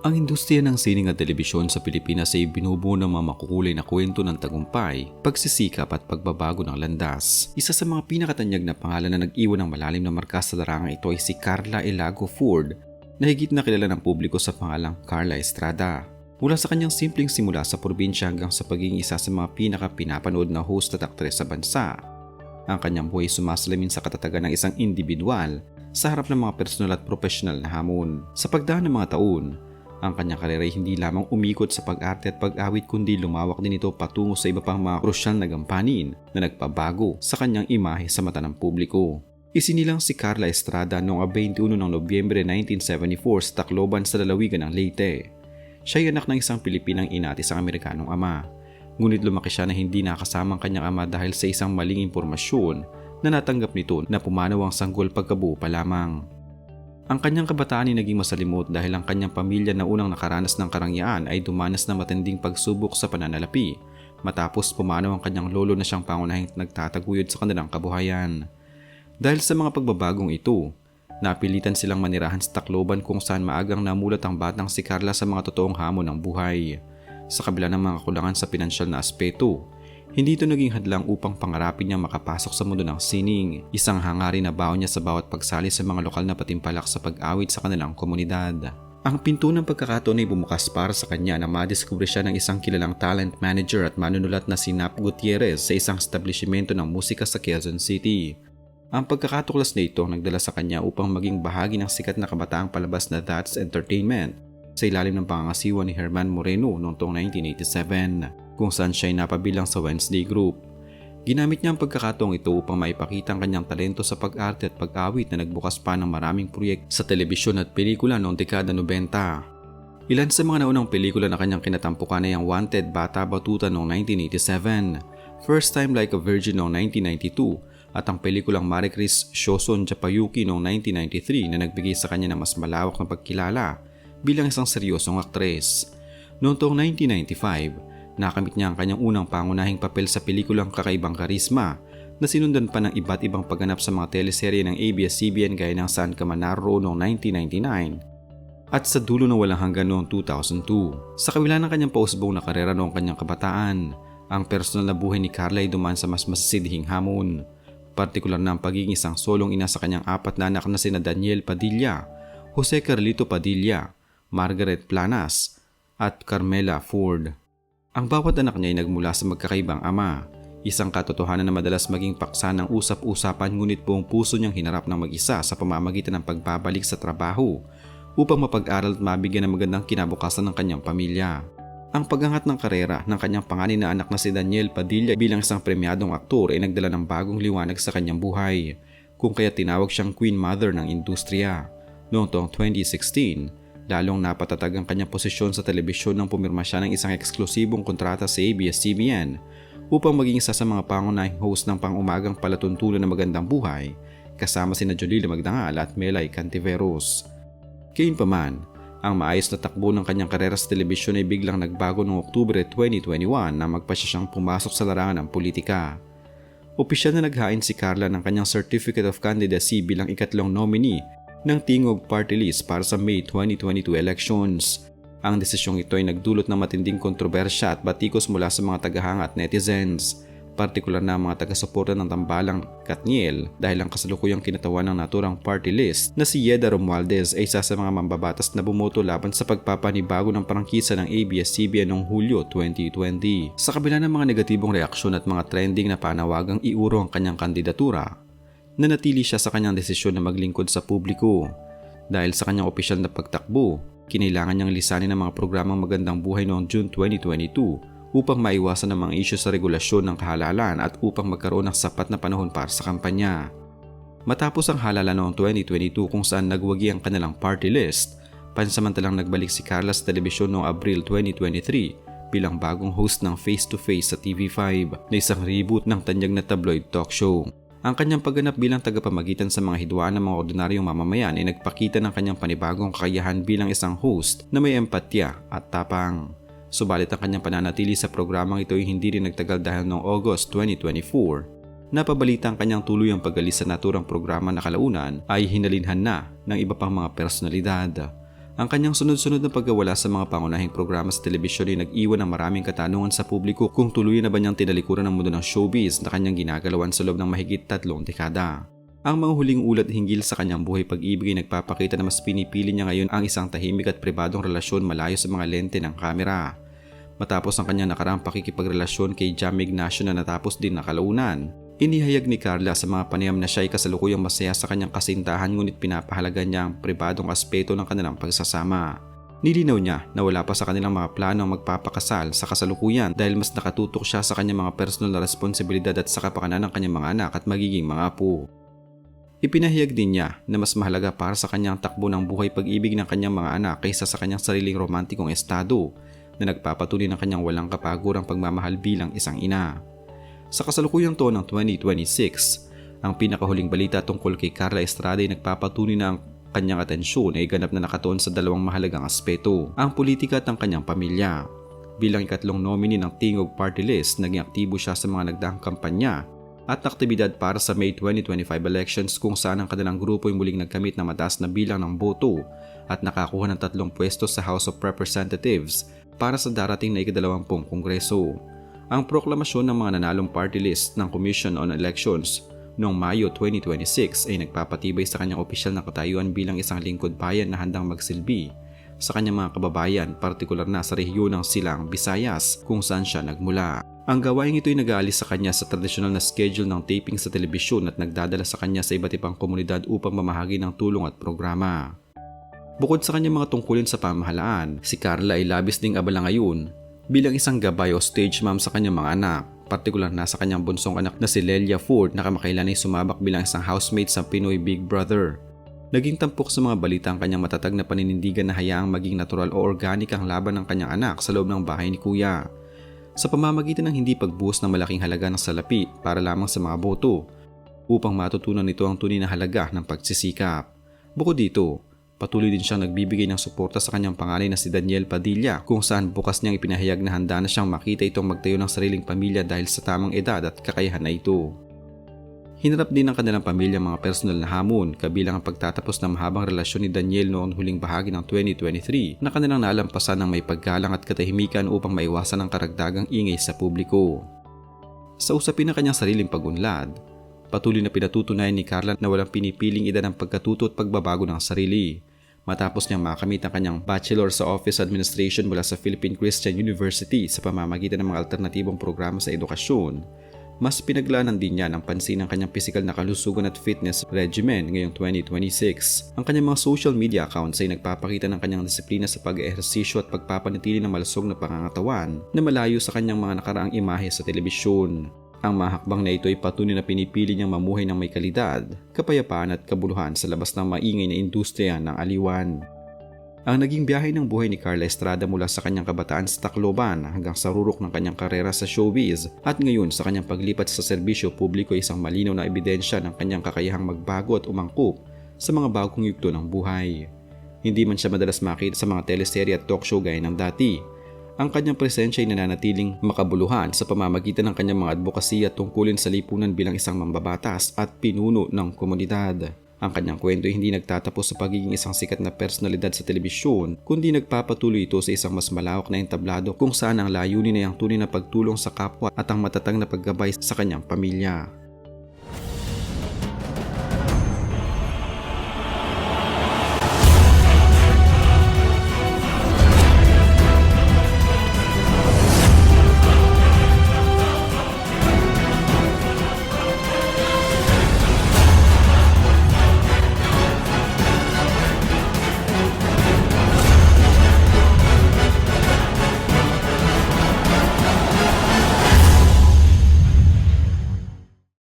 Ang industriya ng sining at telebisyon sa Pilipinas ay binubuo ng mga makukulay na kwento ng tagumpay, pagsisikap at pagbabago ng landas. Isa sa mga pinakatanyag na pangalan na nag-iwan ng malalim na marka sa larangan ito ay si Carla Elago Ford, na higit na kilala ng publiko sa pangalang Carla Estrada. Mula sa kanyang simpleng simula sa probinsya hanggang sa pagiging isa sa mga pinaka-pinapanood na host at aktres sa bansa, ang kanyang buhay sumasalamin sa katatagan ng isang individual sa harap ng mga personal at profesional na hamon. Sa pagdaan ng mga taon, ang kanyang karera ay hindi lamang umikot sa pag-arte at pag-awit kundi lumawak din ito patungo sa iba pang mga krusyal na gampanin na nagpabago sa kanyang imahe sa mata ng publiko. Isinilang si Carla Estrada noong 21 ng Nobyembre 1974 sa Tacloban sa lalawigan ng Leyte. Siya ay anak ng isang Pilipinang ina at isang Amerikanong ama. Ngunit lumaki siya na hindi nakasama ang kanyang ama dahil sa isang maling impormasyon na natanggap nito na pumanaw ang sanggol pagkabuo pa lamang. Ang kanyang kabataan ay naging masalimot dahil ang kanyang pamilya na unang nakaranas ng karangyaan ay dumanas ng matinding pagsubok sa pananalapi matapos pumanaw ang kanyang lolo na siyang pangunahing nagtataguyod sa kanilang kabuhayan. Dahil sa mga pagbabagong ito, napilitan silang manirahan sa Tacloban kung saan maagang namulat ang batang si Carla sa mga totoong hamon ng buhay. Sa kabila ng mga kulangan sa pinansyal na aspeto, hindi ito naging hadlang upang pangarapin niyang makapasok sa mundo ng sining, isang hangarin na baon niya sa bawat pagsali sa mga lokal na patimpalak sa pag-awit sa kanilang komunidad. Ang pinto ng pagkakataon ay bumukas para sa kanya na madiskubre siya ng isang kilalang talent manager at manunulat na si Nap Gutierrez sa isang establishmento ng musika sa Quezon City. Ang pagkakatuklas na ito ang nagdala sa kanya upang maging bahagi ng sikat na kabataang palabas na That's Entertainment sa ilalim ng pangangasiwa ni Herman Moreno noong 1987. Kung saan siya ay napabilang sa Wednesday Group. Ginamit niya ang pagkakataong ito upang maipakita ang kanyang talento sa pag-arte at pag-awit na nagbukas pa ng maraming proyekto sa telebisyon at pelikula noong dekada 90. Ilan sa mga naunang pelikula na kanyang kinatampukan ay ang Wanted Bata Batuta noong 1987, First Time Like a Virgin noong 1992 at ang pelikulang Marie Chris Shoson Japayuki noong 1993 na nagbigay sa kanya ng mas malawak na pagkilala bilang isang seryosong aktres. Noong 1995, nakamit niya ang kanyang unang pangunahing papel sa pelikulang Kakaibang Karisma na sinundan pa ng iba't ibang pagganap sa mga teleserye ng ABS-CBN gaya ng Saan Ka Man Naroon noong 1999 at Sa Dulo ng Walang Hanggan noong 2002. Sa kabila ng kanyang pausbong na karera noong kanyang kabataan, ang personal na buhay ni Carla ay dumaan sa mas masisidhing hamon. Partikular na ang pagiging isang solong ina sa kanyang apat na anak na sina Daniel Padilla, Jose Carlito Padilla, Margaret Planas at Carmela Ford. Ang bawat anak niya ay nagmula sa magkakaibang ama, isang katotohanan na madalas maging paksa ng usap-usapan ngunit buong puso niyang hinarap ng mag-isa sa pamamagitan ng pagbabalik sa trabaho upang mapag-aral at mabigyan ng magandang kinabukasan ng kanyang pamilya. Ang pag-angat ng karera ng kanyang panganay na anak na si Daniel Padilla bilang isang premyadong aktor ay nagdala ng bagong liwanag sa kanyang buhay, kung kaya tinawag siyang Queen Mother ng industriya. Noong 2016, lalong napatatag ang kanyang posisyon sa telebisyon nang pumirma siya ng isang eksklusibong kontrata sa ABS-CBN upang maging isa sa mga pangunahing host ng pang-umagang palatuntunan ng magandang buhay kasama sina Jolila Magdangal at Melay Cantiveros. Gayunpaman, ang maayos na takbo ng kanyang karera sa telebisyon ay biglang nagbago noong Oktubre 2021 na magpasya siyang pumasok sa larangan ng politika. Opisyal na naghain si Carla ng kanyang Certificate of Candidacy bilang ikatlong nominee ng Tingog Party List para sa May 2022 elections. Ang desisyong ito ay nagdulot ng matinding kontrobersya at batikos mula sa mga tagahanga at netizens, partikular na mga taga-suporta ng tambalang Katniel dahil ang kasalukuyang kinatawan ng naturang party list na si Yeda Romualdez ay isa sa mga mambabatas na bumoto laban sa pagpapanibago ng prangkisa ng ABS-CBN noong Hulyo 2020. Sa kabila ng mga negatibong reaksyon at mga trending na panawagang iuro ang kanyang kandidatura, nanatili siya sa kanyang desisyon na maglingkod sa publiko. Dahil sa kanyang opisyal na pagtakbo, kinailangan niyang lisanin ang mga programang magandang buhay noong June 2022 upang maiwasan ang mga isyu sa regulasyon ng kahalalan at upang magkaroon ng sapat na panahon para sa kampanya. Matapos ang halalan noong 2022 kung saan nagwagi ang kanilang party list, pansamantalang nagbalik si Carla sa telebisyon noong Abril 2023 bilang bagong host ng Face to Face sa TV5 na isang reboot ng tanyag na tabloid talk show. Ang kanyang pagganap bilang tagapamagitan sa mga hidwaan ng mga ordinaryong mamamayan ay nagpakita ng kanyang panibagong kakayahan bilang isang host na may empatya at tapang. Subalit ang kanyang pananatili sa programang ito ay hindi rin nagtagal dahil noong August 2024, napabalita ang kanyang tuluyang pag-alis sa naturang programa na kalaunan ay hinalinhan na ng iba pang mga personalidad. Ang kanyang sunod-sunod na pagkawala sa mga pangunahing programa sa telebisyon ay nag-iwan ng maraming katanungan sa publiko kung tuloy na ba niyang tinalikuran ang mundo ng showbiz na kanyang ginagalawan sa loob ng mahigit 3 dekada. Ang mga huling ulat hinggil sa kanyang buhay pag-ibig ay nagpapakita na mas pinipili niya ngayon ang isang tahimik at pribadong relasyon malayo sa mga lente ng kamera. Matapos ang kanyang nakaraang pakikipagrelasyon kay Jam Ignacio na natapos din na kalaunan, inihayag ni Carla sa mga panayam na siya ay kasalukuyang masaya sa kanyang kasintahan ngunit pinapahalaga niya ang pribadong aspeto ng kanilang pagsasama. Nilinaw niya na wala pa sa kanilang mga plano ang magpapakasal sa kasalukuyan dahil mas nakatutok siya sa kanyang mga personal na responsibilidad at sa kapakanan ng kanyang mga anak at magiging mga apo. Ipinahayag din niya na mas mahalaga para sa kanyang takbo ng buhay pag-ibig ng kanyang mga anak kaysa sa kanyang sariling romantikong estado na nagpapatuloy ng kanyang walang kapagurang pagmamahal bilang isang ina. Sa kasalukuyang taon ng 2026, ang pinakahuling balita tungkol kay Carla Estrada ay nagpapatunay na ang kanyang atensyon ay ganap na nakatuon sa dalawang mahalagang aspeto, ang politika at ang kanyang pamilya. Bilang ikatlong nominee ng Tingog Party List, naging aktibo siya sa mga nagdaang kampanya at aktibidad para sa May 2025 elections kung saan ang kanilang grupo ay muling nagkamit ng mataas na bilang ng boto at nakakuha ng 3 pwesto sa House of Representatives para sa darating na ika-20 Kongreso. Ang proklamasyon ng mga nanalong party list ng Commission on Elections noong Mayo 2026 ay nagpapatibay sa kanyang opisyal na katayuan bilang isang lingkod bayan na handang magsilbi sa kanyang mga kababayan, partikular na sa rehiyon ng Silang Visayas kung saan siya nagmula. Ang gawaing ito ay nag-aalis sa kanya sa tradisyonal na schedule ng taping sa telebisyon at nagdadala sa kanya sa iba't ibang komunidad upang mamahagi ng tulong at programa. Bukod sa kanyang mga tungkulin sa pamahalaan, si Carla ay labis ding abala ngayon bilang isang gabay o stage mom sa kanyang mga anak, partikular na sa kanyang bunsong anak na si Lelia Ford na kamakailan ay sumabak bilang isang housemate sa Pinoy Big Brother. Naging tampok sa mga balita ang kanyang matatag na paninindigan na hayaang maging natural o organic ang laban ng kanyang anak sa loob ng bahay ni Kuya. Sa pamamagitan ng hindi pagbuhos ng malaking halaga ng salapi para lamang sa mga boto, upang matutunan nito ang tunay na halaga ng pagsisikap. Bukod dito, patuloy din siyang nagbibigay ng suporta sa kanyang panganay na si Daniel Padilla kung saan bukas niyang ipinahayag na handa na siyang makita itong magtayo ng sariling pamilya dahil sa tamang edad at kakayahan na ito. Hinarap din ng kanilang pamilya mga personal na hamon kabilang ang pagtatapos ng mahabang relasyon ni Daniel noong huling bahagi ng 2023 na kanilang nalampasan ng may paggalang at katahimikan upang maiwasan ang karagdagang ingay sa publiko. Sa usapin ng kanyang sariling pagunlad, patuloy na pinatutunayan ni Carla na walang pinipiling edad ng pagkatuto at pagbabago ng sarili. Matapos niyang makamit ang kanyang Bachelor sa Office Administration mula sa Philippine Christian University sa pamamagitan ng mga alternatibong programa sa edukasyon, mas pinaglaanan din niya ng pansin ang kanyang pisikal na kalusugan at fitness regimen ngayong 2026. Ang kanyang mga social media accounts ay nagpapakita ng kanyang disiplina sa pag-ehersisyo at pagpapanatili ng malusog na pangangatawan na malayo sa kanyang mga nakaraang imahe sa telebisyon. Ang mahakbang na ito ay patunay na pinipili niyang mamuhay ng may kalidad, kapayapaan at kabuluhan sa labas ng maingay na industriya ng aliwan. Ang naging biyahe ng buhay ni Carla Estrada mula sa kanyang kabataan sa Tacloban hanggang sa rurok ng kanyang karera sa showbiz at ngayon sa kanyang paglipat sa serbisyo publiko ay isang malinaw na ebidensya ng kanyang kakayahang magbago at umangkop sa mga bagong yugto ng buhay. Hindi man siya madalas makita sa mga teleserye at talk show gaya ng dati, ang kanyang presensya ay nananatiling makabuluhan sa pamamagitan ng kanyang mga advokasya at tungkulin sa lipunan bilang isang mambabatas at pinuno ng komunidad. Ang kanyang kwento ay hindi nagtatapos sa pagiging isang sikat na personalidad sa telebisyon, kundi nagpapatuloy ito sa isang mas malawak na entablado kung saan ang layunin ay ang tunay na pagtulong sa kapwa at ang matatag na paggabay sa kanyang pamilya.